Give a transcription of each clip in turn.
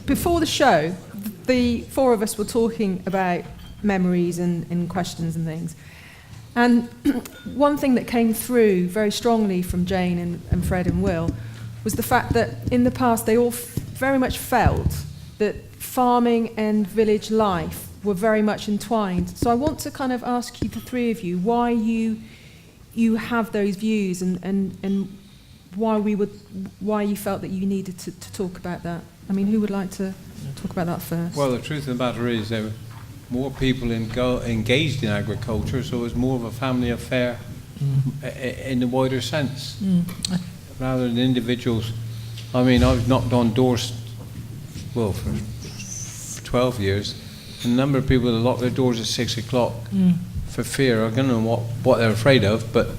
before the show, the four of us were talking about memories and questions and things. And one thing that came through very strongly from Jane and Fred and Will was the fact that in the past they all very much felt that farming and village life were very much entwined. So I want to kind of ask you, the three of you, why you have those views and why you felt that you needed to talk about that. I mean, who would like to talk about that first? Well, the truth of the matter is there were more people engaged in agriculture, so it was more of a family affair in the wider sense, rather than individuals. I mean, I've knocked on doors, well, for 12 years, and a number of people that lock their doors at 6 o'clock for fear. I don't know what they're afraid of, but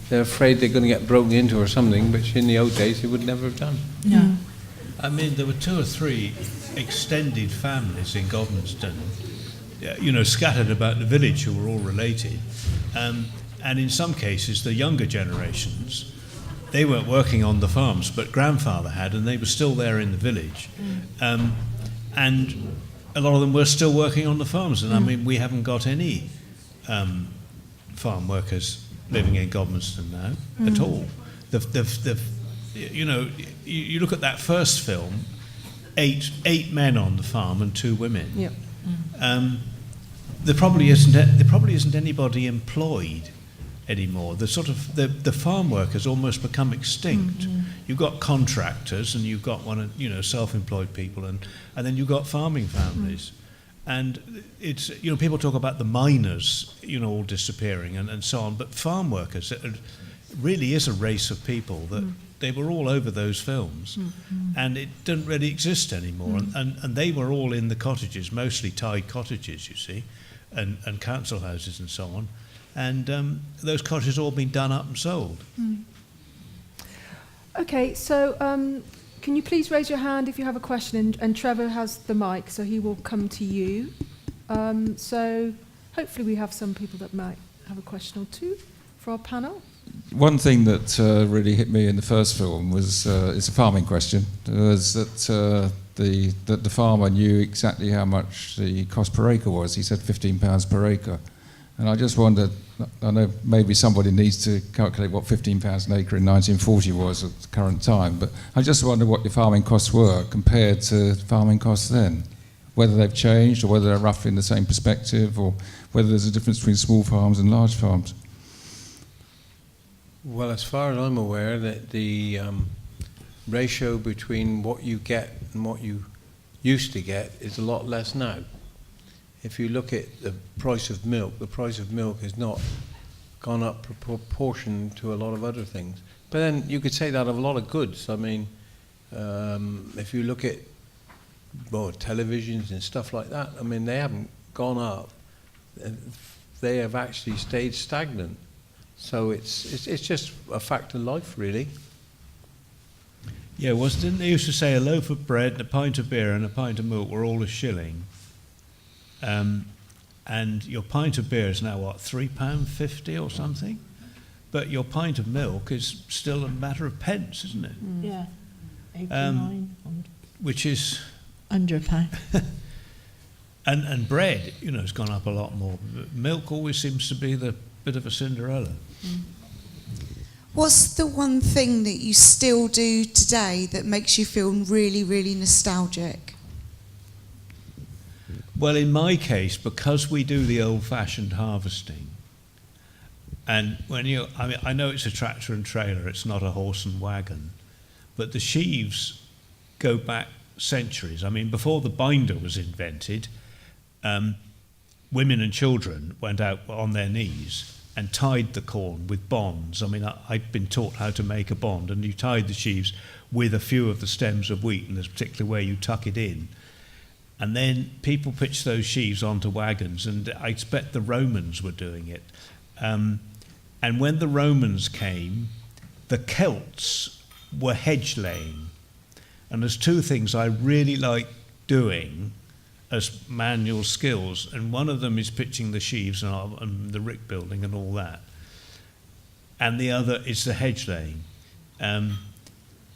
they're afraid they're going to get broken into or something, which in the old days they would never have done. Yeah. I mean, there were 2 or 3 extended families in Godminstone, scattered about the village, who were all related. And in some cases, the younger generations, they weren't working on the farms, but grandfather had, and they were still there in the village. And a lot of them were still working on the farms. And I mean, we haven't got any farm workers living in Godminstone now at all. You look at that first film, eight men on the farm and 2 women. Yep. There probably isn't anybody employed anymore. The farm workers almost become extinct. You've got contractors, and you've got self-employed people, and then you've got farming families. And it's, people talk about the miners, all disappearing and so on, but farm workers, it really is a race of people that they were all over those films, and it doesn't really exist anymore. And they were all in the cottages, mostly tied cottages, you see, and council houses and so on. And those cottages all been done up and sold. Okay, so can you please raise your hand if you have a question? And Trevor has the mic, so he will come to you. So hopefully we have some people that might have a question or two for our panel. One thing that really hit me in the first film was, it's a farming question, was that the farmer knew exactly how much the cost per acre was. He said £15 per acre. And I just wondered, I know maybe somebody needs to calculate what £15 an acre in 1940 was at the current time, but I just wonder what your farming costs were compared to farming costs then. Whether they've changed, or whether they're roughly in the same perspective, or whether there's a difference between small farms and large farms. Well, as far as I'm aware, that the ratio between what you get and what you used to get is a lot less now. If you look at the price of milk has not gone up proportion to a lot of other things. But then you could say that of a lot of goods. I mean, if you look at televisions and stuff like that, I mean, they haven't gone up. They have actually stayed stagnant. So it's just a fact of life, really. Yeah, didn't they used to say a loaf of bread, a pint of beer and a pint of milk were all a shilling? And your pint of beer is now, what, £3.50 or something? But your pint of milk is still a matter of pence, isn't it? Yeah, 89. Which is... Under a pound. And bread, has gone up a lot more. Milk always seems to be the bit of a Cinderella. What's the one thing that you still do today that makes you feel really, really nostalgic? Well, in my case, because we do the old-fashioned harvesting, and I know it's a tractor and trailer, it's not a horse and wagon, but the sheaves go back centuries. I mean, before the binder was invented, women and children went out on their knees and tied the corn with bonds. I mean, I'd been taught how to make a bond, and you tied the sheaves with a few of the stems of wheat, and there's a particular way you tuck it in. And then people pitched those sheaves onto wagons, and I expect the Romans were doing it. And when the Romans came, the Celts were hedge laying. And there's 2 things I really like doing as manual skills, and one of them is pitching the sheaves and the rick building and all that, and the other is the hedge laying.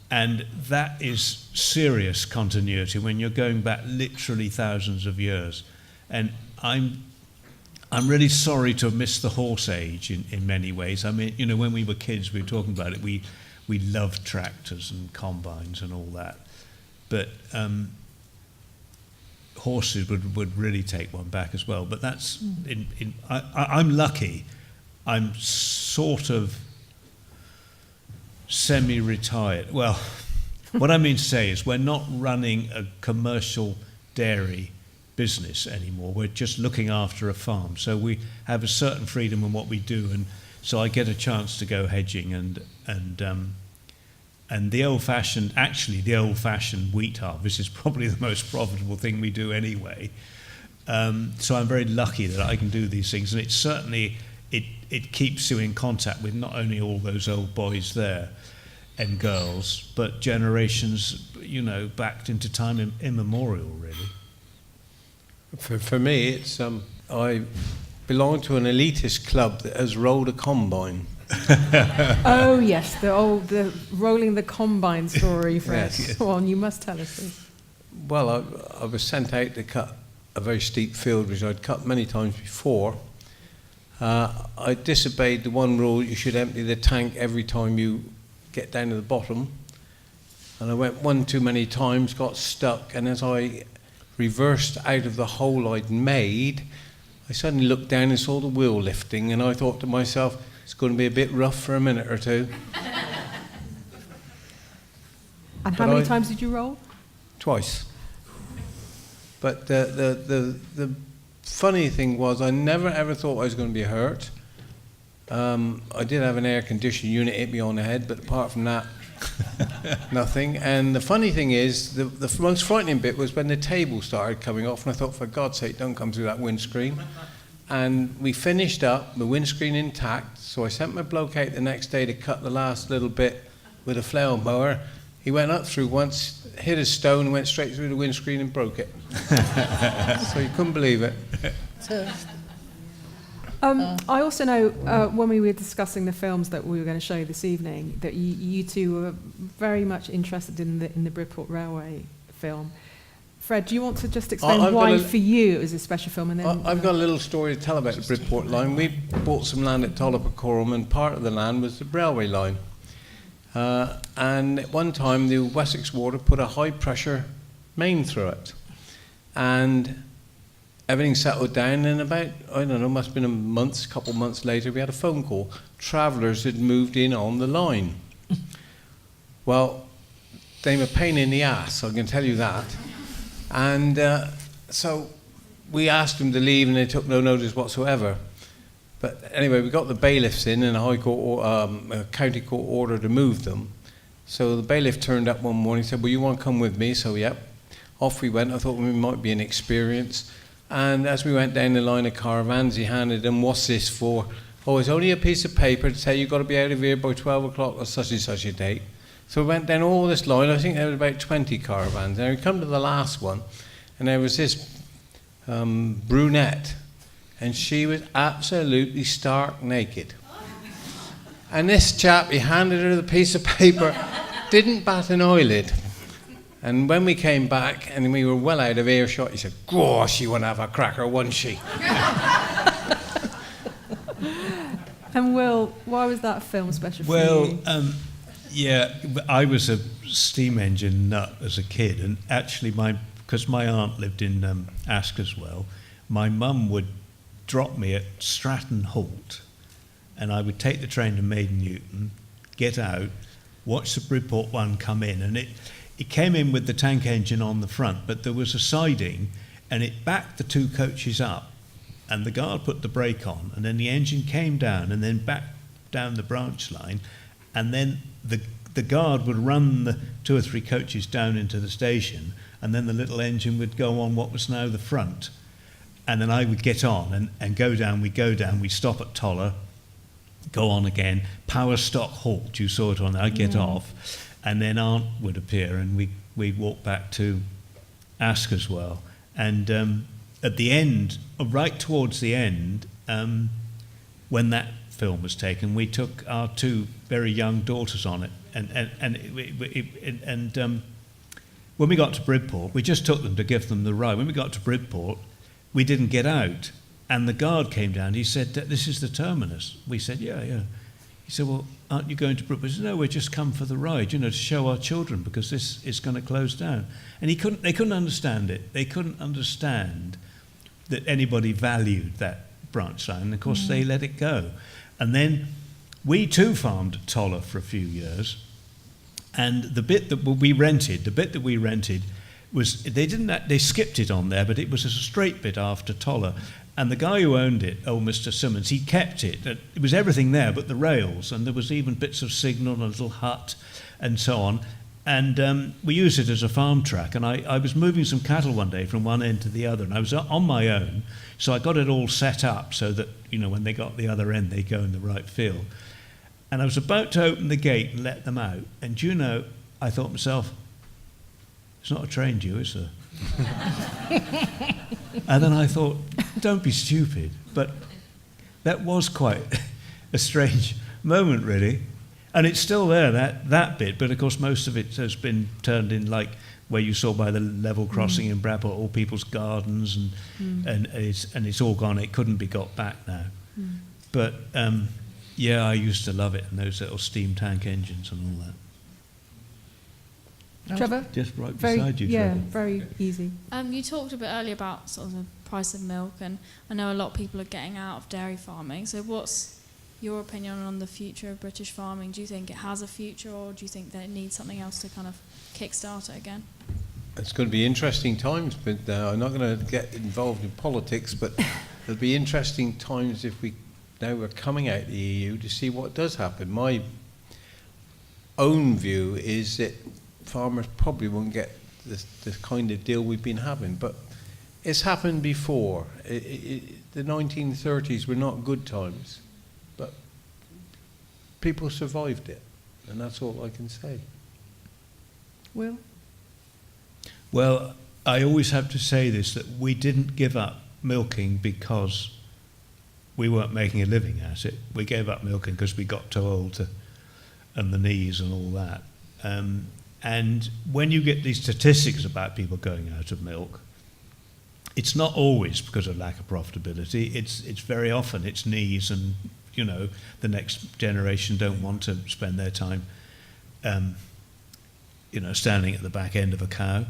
And that is serious continuity when you're going back literally thousands of years. And I'm really sorry to have missed the horse age in many ways. I mean, you know, when we were kids, we were talking about it, we loved tractors and combines and all that. But horses would really take one back as well. But that's, I'm lucky. I'm sort of semi-retired. Well, what I mean to say is we're not running a commercial dairy business anymore. We're just looking after a farm. So we have a certain freedom in what we do, and so I get a chance to go hedging and the old-fashioned wheat harvest is probably the most profitable thing we do anyway. So I'm very lucky that I can do these things, and it certainly it keeps you in contact with not only all those old boys there and girls, but generations, you know, back into time immemorial, really. For me, it's I belong to an elitist club that has rolled a combine. Oh yes, the rolling the combine story, Fred. Yes. Go on, you must tell us this. Well, I was sent out to cut a very steep field, which I'd cut many times before. I disobeyed the one rule: you should empty the tank every time you get down to the bottom. And I went one too many times, got stuck, and as I reversed out of the hole I'd made, I suddenly looked down and saw the wheel lifting, and I thought to myself, it's going to be a bit rough for a minute or two. And how many times did you roll? Twice. But the funny thing was, I never ever thought I was going to be hurt. I did have an air conditioning unit hit me on the head, but apart from that, nothing. And the funny thing is, the most frightening bit was when the table started coming off, and I thought, for God's sake, don't come through that windscreen. And we finished up, the windscreen intact, so I sent my bloke out the next day to cut the last little bit with a flail mower. He went up through once, hit a stone, and went straight through the windscreen and broke it. So you couldn't believe it. I also know when we were discussing the films that we were going to show you this evening, that you two were very much interested in the Bridport Railway film. Fred, do you want to just explain why for you it was a special film? And then I've got a little story to tell about the Bridport line. We bought some land at Tullopacorum, and part of the land was the railway line. And at one time, the Wessex Water put a high-pressure main through it. And everything settled down, and about, I don't know, must have been a couple months later, we had a phone call. Travellers had moved in on the line. Well, they were a pain in the ass, I can tell you that. And so we asked them to leave, and they took no notice whatsoever. But anyway, we got the bailiffs in, and a county court order to move them. So the bailiff turned up one morning and said, well, you want to come with me? So, yep. Off we went. I thought we might be an experience. And as we went down the line of caravans, he handed them, what's this for? Oh, it's only a piece of paper to say you've got to be out of here by 12 o'clock on such and such a date. So we went down all this line. I think there was about 20 caravans. And we come to the last one, and there was this brunette, and she was absolutely stark naked. And this chap, he handed her the piece of paper, didn't bat an eyelid. And when we came back and we were well out of earshot, he said, gosh, she wouldn't have a cracker, wouldn't she? And Will, why was that film special for you? Well, yeah, I was a steam engine nut as a kid, and actually because my aunt lived in Ask as well, my mum would drop me at Stratton Halt, and I would take the train to Maiden Newton, get out, watch the Bridport one come in, and it came in with the tank engine on the front, but there was a siding, and it backed the two coaches up, and the guard put the brake on, and then the engine came down, and then back down the branch line, and then the guard would run the 2 or 3 coaches down into the station, and then the little engine would go on what was now the front. And then I would get on and go down, we stop at Toller, go on again, power stock halt, you saw it on there, I'd get off, and then Aunt would appear, and we'd walk back to Ask as well. And at the end, right towards the end, when that film was taken, we took our 2 very young daughters on it, when we got to Bridport, we just took them to give them the ride. When we got to Bridport, we didn't get out, and the guard came down. He said, "This is the terminus." We said, "Yeah, yeah." He said, "Well, aren't you going to Bridport?" We said, "No, we're just come for the ride, to show our children, because this is going to close down." And they couldn't understand it. They couldn't understand that anybody valued that branch line. And of course, they let it go. And then we too farmed at Toller for a few years. And the bit that we rented was, they skipped it on there, but it was a straight bit after Toller. And the guy who owned it, old Mr. Simmons, he kept it. It was everything there but the rails, and there was even bits of signal and a little hut and so on. And we used it as a farm track. And I was moving some cattle one day from one end to the other, and I was on my own, so I got it all set up so that, when they got the other end, they go in the right field. And I was about to open the gate and let them out, and I thought to myself, it's not a train due, is there? And then I thought, don't be stupid. But that was quite a strange moment, really. And it's still there, that bit, but of course most of it has been turned in, like where you saw by the level crossing in Bradport, all people's gardens, and it's all gone. It couldn't be got back now. But yeah, I used to love it, and those little steam tank engines and all that. Trevor? Just right beside you, yeah, Trevor. very easy. You talked a bit earlier about sort of the price of milk, and I know a lot of people are getting out of dairy farming. So what's your opinion on the future of British farming? Do you think it has a future, or do you think that it needs something else to kind of kickstart it again? It's going to be interesting times, but I'm not going to get involved in politics, but there'll be interesting times if now we're coming out of the EU to see what does happen. My own view is that farmers probably won't get the kind of deal we've been having, but it's happened before. The 1930s were not good times, but people survived it, and that's all I can say. Will? Well, I always have to say this, that we didn't give up milking because we weren't making a living at it. We gave up milking because we got too old and the knees and all that. And when you get these statistics about people going out of milk, it's not always because of lack of profitability. It's very often it's knees, and the next generation don't want to spend their time standing at the back end of a cow.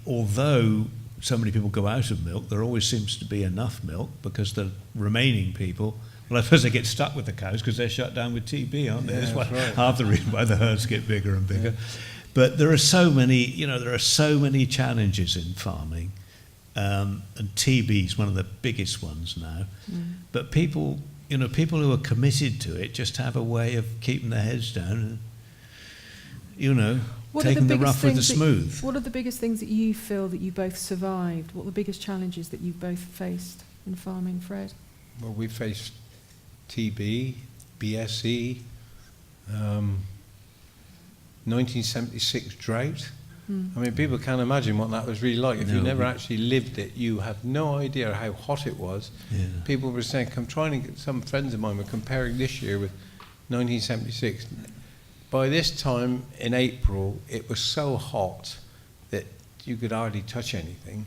Although so many people go out of milk, there always seems to be enough milk, because the remaining people, well, I suppose they get stuck with the cows because they're shut down with TB, aren't they? Yeah, that's right. Half the reason why the herds get bigger and bigger. Yeah. But there are so many challenges in farming, and TB is one of the biggest ones now. But people who are committed to it just have a way of keeping their heads down and, taking the rough with the smooth. What are the biggest things that you feel that you both survived? What are the biggest challenges that you've both faced in farming, Fred? Well, we faced TB, BSE, 1976 drought. I mean, people can't imagine what that was really like. If you never actually lived it, you have no idea how hot it was. Yeah. People were saying, some friends of mine were comparing this year with 1976. By this time in April, it was so hot that you could hardly touch anything.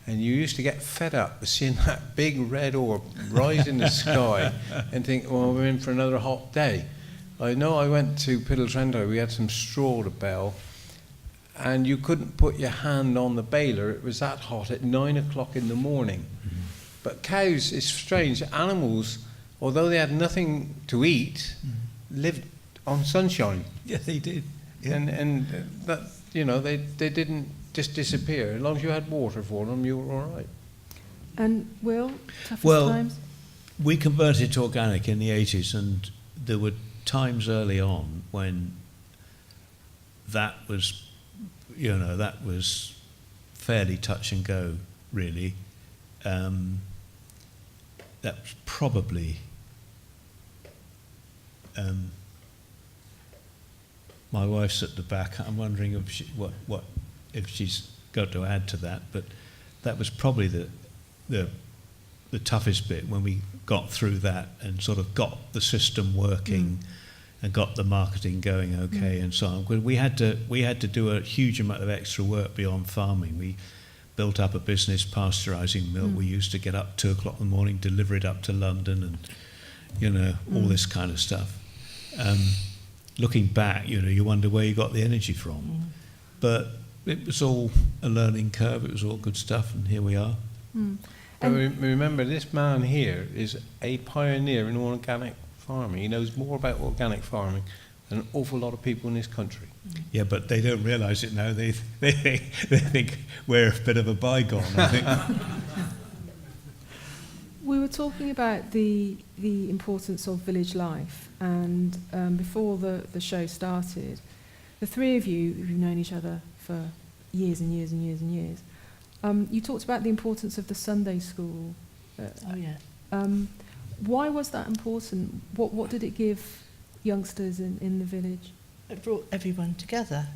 And you used to get fed up with seeing that big red orb rise in the sky and think, well, we're in for another hot day. I know I went to Piddletrento, we had some straw to bale, and you couldn't put your hand on the baler. It was that hot at 9 o'clock in the morning. But cows, it's strange, animals, although they had nothing to eat, lived on sunshine. Yeah, they did. Yeah. And that, they didn't just disappear. As long as you had water for them, you were all right. And Will, toughest times? We converted to organic in the 80s, and there were times early on when that was fairly touch and go, really. That was probably my wife's at the back. I'm wondering if she's got to add to that, but that was probably the the toughest bit when we got through that and sort of got the system working and got the marketing going okay and so on. Because we had to do a huge amount of extra work beyond farming. We built up a business pasteurising milk. We used to get up 2 o'clock in the morning, deliver it up to London, and all this kind of stuff. Looking back, you wonder where you got the energy from. But it was all a learning curve. It was all good stuff, and here we are. But remember, this man here is a pioneer in organic farming. He knows more about organic farming than an awful lot of people in this country. Yeah, but they don't realise it now. They think we're a bit of a bygone, I think. We were talking about the importance of village life, and before the show started, the three of you who've known each other for years and years and years and years, you talked about the importance of the Sunday school. Oh, yeah. Why was that important? What did it give youngsters in the village? It brought everyone together,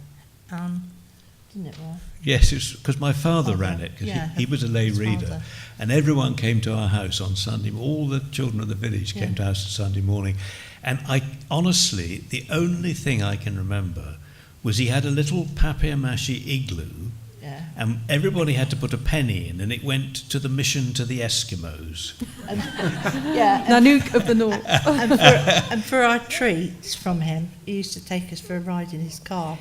didn't it, Roy? Yes, it's because my father ran it, because he was a lay his reader, father. and everyone came to our house on Sunday. All the children of the village came to us on Sunday morning, and I honestly, the only thing I can remember was he had a little papier-mâché igloo, and everybody had to put a penny in, and it went to the mission to the Eskimos. Nanook of the North. and for our treats from him, he used to take us for a ride in his car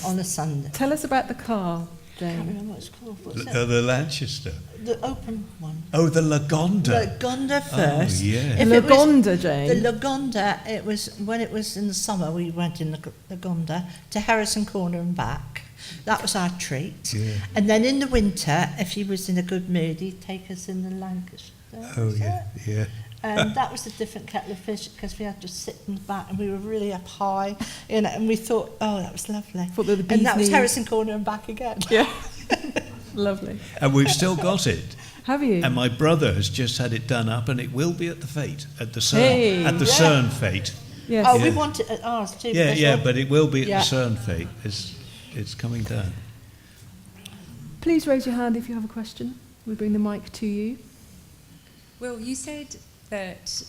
on a Sunday. Tell us about the car, I can't Jane. remember what it's called. What's The Lanchester. the open one? Oh, the Lagonda. Lagonda first. Oh, yeah. If it was- Lagonda, Jane. The Lagonda, it was when it was in the summer, we went in the Lagonda to Harrison Corner and back. That was our treat. Yeah. And then in the winter, if he was in a good mood, he'd take us in the Lancaster. Oh, was yeah, it? yeah. And that was a different kettle of fish because we had to sit in the back and we were really up high, and we thought, oh, that was lovely. Thought they were the And that was bee's knees. Harrison Corner and back again. Yeah. Lovely. And we've still got it. Have you? And my brother has just had it done up, and it will be at the fete, at the Cerne, Hey, at the yeah. Cerne fete. Yes. Oh, we want it at ours too. Yeah, because yeah, we're- but it will be at Yeah. the Cerne fete. It's coming down. Please raise your hand if you have a question. We bring the mic to you. Well, you said that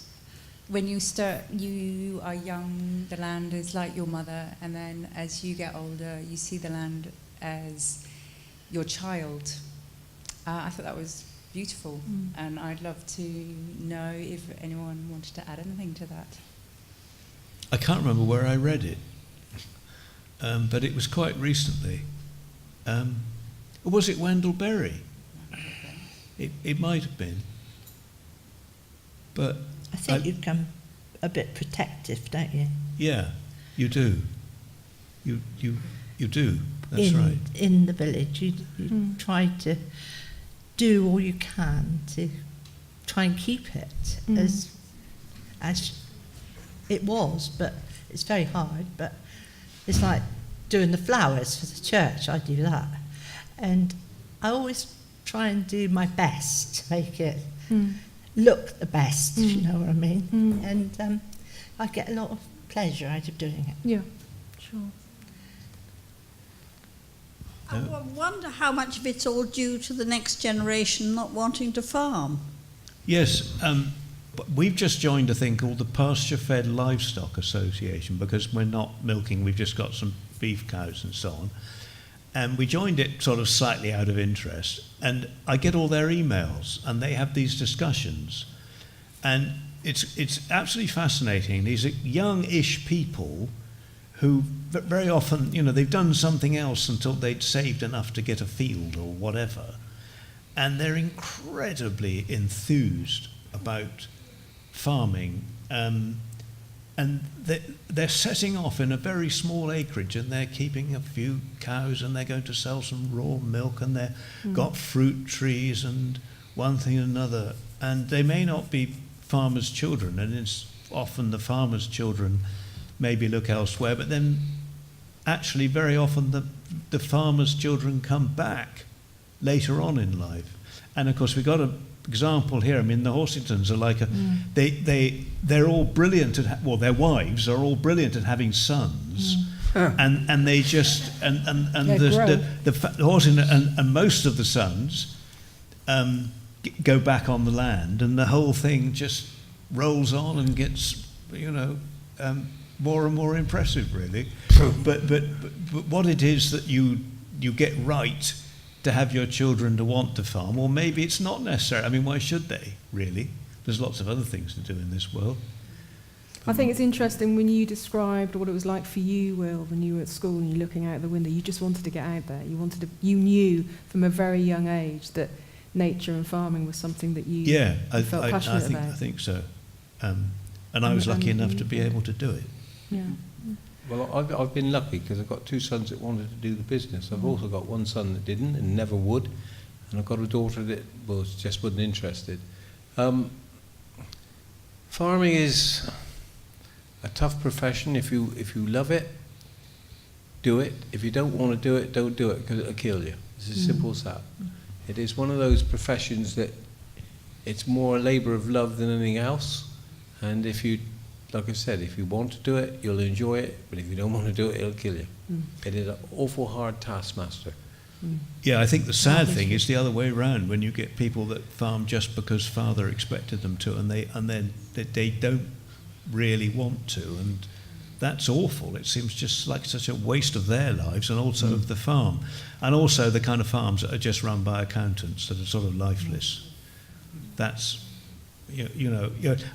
when you are young, the land is like your mother, and then as you get older, you see the land as your child. I thought that was beautiful, and I'd love to know if anyone wanted to add anything to that. I can't remember where I read it, but it was quite recently. Or was it Wendell Berry? It might have been. But I think you become a bit protective, don't you? yeah, you do. You do. That's right. In the village, you try to do all you can to try and keep it as it was, but it's very hard. But it's like doing the flowers for the church. I do that, and I always try and do my best to make it look the best, if you know what I mean. And I get a lot of pleasure out of doing it. Yeah, sure. I wonder how much of it's all due to the next generation not wanting to farm. Yes, but we've just joined a thing called the Pasture-Fed Livestock Association, because we're not milking, we've just got some beef cows and so on. And we joined it sort of slightly out of interest. And I get all their emails, and they have these discussions. And it's absolutely fascinating. These are young-ish people who very often, they've done something else until they'd saved enough to get a field or whatever. And they're incredibly enthused about farming. And they're setting off in a very small acreage, and they're keeping a few cows, and they're going to sell some raw milk, and they've got fruit trees and one thing and another. And they may not be farmers' children, and it's often the farmers' children maybe look elsewhere, but then actually very often the farmers' children come back later on in life. And of course we've got an example here. I mean, the Horsingtons are like they're all brilliant at, well, their wives are all brilliant at having sons. And they just and the Horsington and most of the sons go back on the land, and the whole thing just rolls on and gets, more and more impressive, really. But what it is that you get right to have your children to want to farm, or maybe it's not necessary. I mean, why should they, really? There's lots of other things to do in this world. I think it's interesting when you described what it was like for you, Will, when you were at school and you're looking out the window. You just wanted to get out there. You knew from a very young age that nature and farming was something that you felt passionate about. I think so. And I was lucky enough to be able to do it. Yeah. Well, I've been lucky because I've got 2 sons that wanted to do the business. I've also got 1 son that didn't and never would, and I've got a daughter that just wasn't interested. Farming is a tough profession. If you love it, do it. If you don't want to do it, don't do it, because it'll kill you. It's as simple as that. It is one of those professions that it's more a labour of love than anything else. And if you, like I said, if you want to do it, you'll enjoy it. But if you don't want to do it, it'll kill you. It is an awful hard taskmaster. Yeah, I think the sad thing is the other way around, when you get people that farm just because father expected them to, and then they don't really want to, and that's awful. It seems just like such a waste of their lives and also of the farm, and also the kind of farms that are just run by accountants that are sort of lifeless. That's,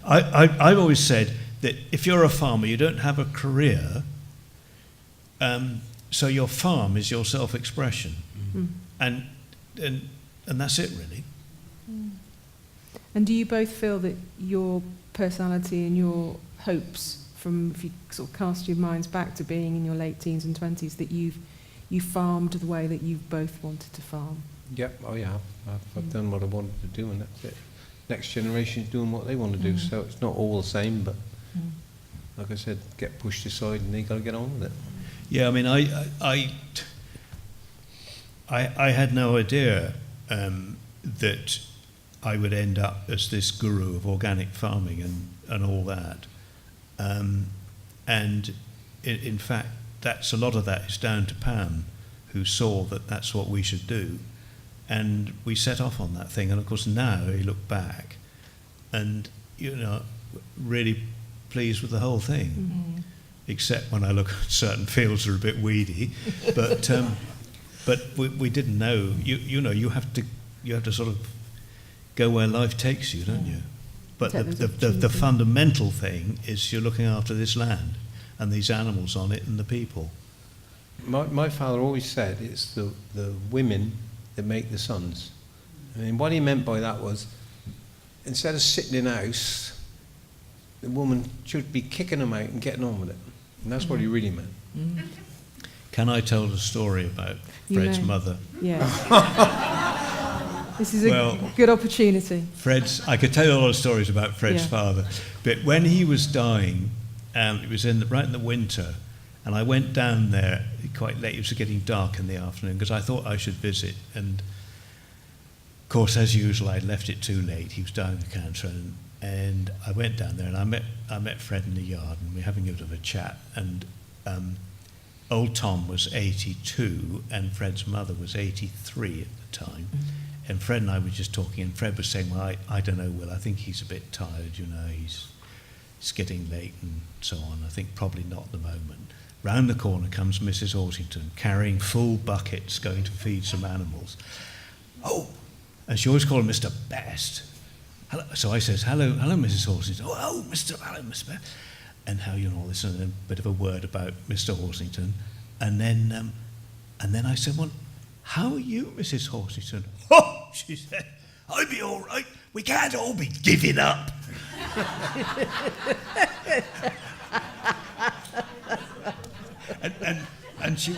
I've always said that if you're a farmer, you don't have a career, so your farm is your self-expression, and that's it, really. And do you both feel that your personality and your hopes, from if you sort of cast your minds back to being in your late teens and 20s, that you farmed the way that you've both wanted to farm? Yep, I've done what I wanted to do, and that's it. Next generation's doing what they want to do, so it's not all the same, but like I said, get pushed aside and they got to get on with it. Yeah, I mean, I had no idea that I would end up as this guru of organic farming and all that. And in fact, a lot of that is down to Pam, who saw that that's what we should do. And we set off on that thing. And of course, now you look back and, really pleased with the whole thing. Except when I look at certain fields that are a bit weedy. But we didn't know. You have to sort of go where life takes you, don't you? But the fundamental thing is you're looking after this land and these animals on it and the people. My father always said it's the women that make the sons. I mean, what he meant by that was, instead of sitting in a house, the woman should be kicking them out and getting on with it. And that's what he really meant. Can I tell the story about Fred's mother? Yeah. This is a good opportunity. I could tell you a lot of stories about Fred's father, but when he was dying, it was right in the winter, and I went down there quite late. It was getting dark in the afternoon because I thought I should visit, and of course, as usual, I'd left it too late. He was dying of cancer, and I went down there, and I met Fred in the yard, and we were having a bit of a chat, and old Tom was 82, and Fred's mother was 83 at the time. And Fred and I were just talking, and Fred was saying, well, I don't know, Will, I think he's a bit tired, it's getting late and so on. I think probably not at the moment. Round the corner comes Mrs. Horsington, carrying full buckets, going to feed some animals. Oh, and she always called him Mr. Best. Hello. So I says, hello, Mrs. Horsington. Oh, hello, Mr. Best. And how all this, and a bit of a word about Mr. Horsington. And then I said, well, how are you, Mrs. Horsington? Oh, she said, I'll be all right. We can't all be giving up. and she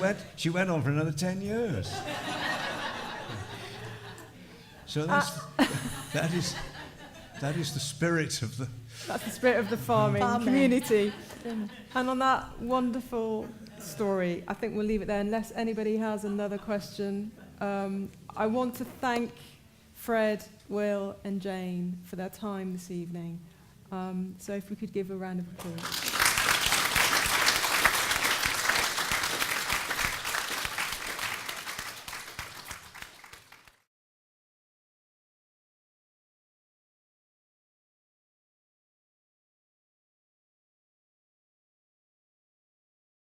went on for another 10 years. So that is the spirit of the... That's the spirit of the farming community. And on that wonderful story, I think we'll leave it there unless anybody has another question. I want to thank Fred, Will and Jane for their time this evening. So if we could give a round of applause.